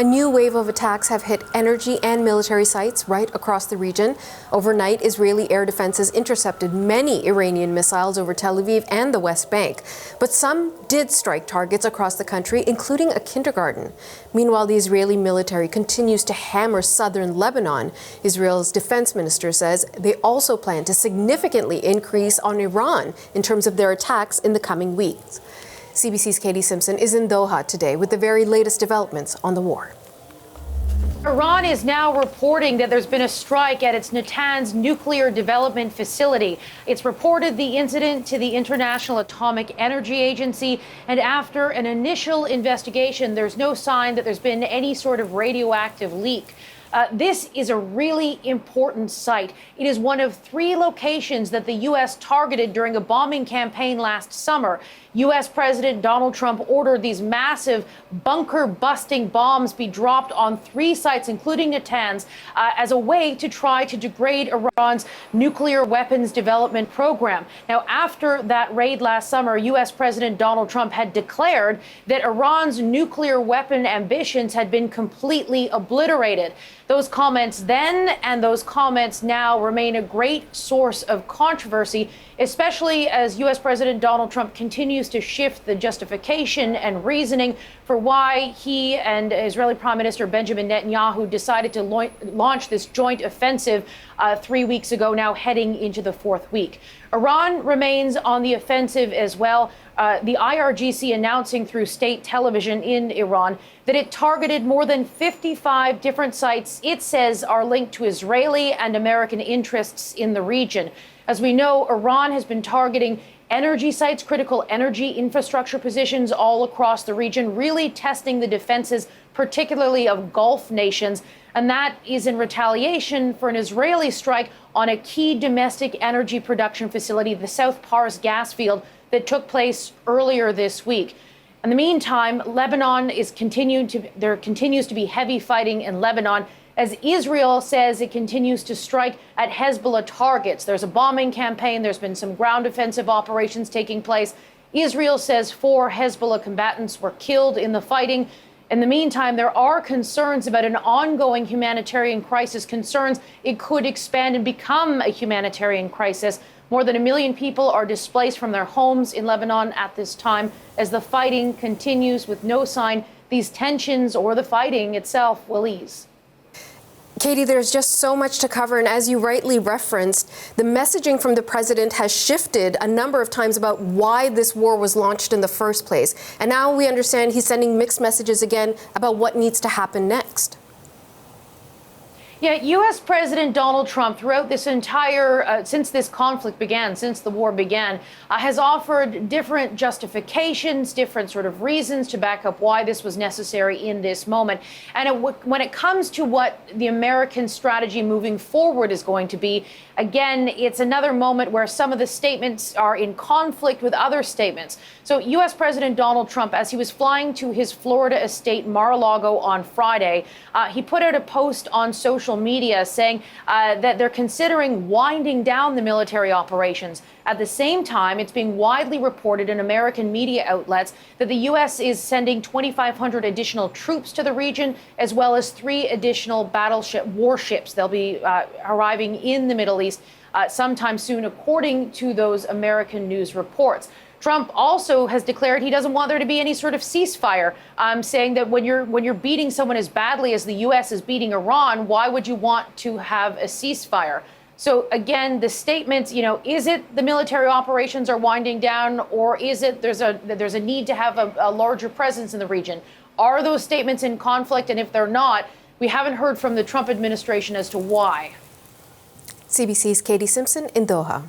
new wave of attacks have hit energy and military sites right across the region. Overnight, Israeli air defenses intercepted many Iranian missiles over Tel Aviv and the West Bank. But some did strike targets across the country, including a kindergarten. Meanwhile, the Israeli military continues to hammer southern Lebanon. Israel's defense minister says they also plan to significantly increase on Iran in terms of their attacks in the coming weeks. CBC's Katie Simpson is in Doha today with the very latest developments on the war. Iran is now reporting that there's been a strike at its Natanz nuclear development facility. It's reported the incident to the International Atomic Energy Agency, and after an initial investigation, there's no sign that there's been any sort of radioactive leak. This is a really important site. It is one of 3 locations that the U.S. targeted during a bombing campaign last summer. U.S. President Donald Trump ordered these massive bunker-busting bombs be dropped on 3 sites, including Natanz, as a way to try to degrade Iran's nuclear weapons development program. Now, after that raid last summer, U.S. President Donald Trump had declared that Iran's nuclear weapon ambitions had been completely obliterated. Those comments then and those comments now remain a great source of controversy, especially as U.S. President Donald Trump continues to shift the justification and reasoning for why he and Israeli Prime Minister Benjamin Netanyahu decided to launch this joint offensive 3 weeks ago, now heading into the 4th week. Iran remains on the offensive as well. The IRGC announcing through state television in Iran that it targeted more than 55 different sites it says are linked to Israeli and American interests in the region. As we know, Iran has been targeting energy sites, critical energy infrastructure positions all across the region, really testing the defenses, particularly of Gulf nations. And that is in retaliation for an Israeli strike on a key domestic energy production facility, the South Pars gas field, that took place earlier this week. In the meantime, there continues to be heavy fighting in Lebanon as Israel says it continues to strike at Hezbollah targets. There's a bombing campaign. There's been some ground offensive operations taking place. Israel says 4 Hezbollah combatants were killed in the fighting. In the meantime, there are concerns about an ongoing humanitarian crisis, concerns it could expand and become a humanitarian crisis. More than 1 million people are displaced from their homes in Lebanon at this time as the fighting continues with no sign these tensions or the fighting itself will ease. Katie, there's just so much to cover, and as you rightly referenced, the messaging from the president has shifted a number of times about why this war was launched in the first place. And now we understand he's sending mixed messages again about what needs to happen next. Yeah, U.S. President Donald Trump, throughout this entire, since this conflict began, since the war began, has offered different justifications, different sort of reasons to back up why this was necessary in this moment. And when it comes to what the American strategy moving forward is going to be, again, it's another moment where some of the statements are in conflict with other statements. So U.S. President Donald Trump, as he was flying to his Florida estate Mar-a-Lago on Friday, he put out a post on social media saying that they're considering winding down the military operations. At the same time, it's being widely reported in American media outlets that the U.S. is sending 2,500 additional troops to the region, as well as 3 additional warships. They'll be arriving in the Middle East sometime soon, according to those American news reports. Trump also has declared he doesn't want there to be any sort of ceasefire, saying that when you're beating someone as badly as the U.S. is beating Iran, why would you want to have a ceasefire? So again, the statements, is it the military operations are winding down, or is it there's a need to have a larger presence in the region? Are those statements in conflict? And if they're not, we haven't heard from the Trump administration as to why. CBC's Katie Simpson in Doha.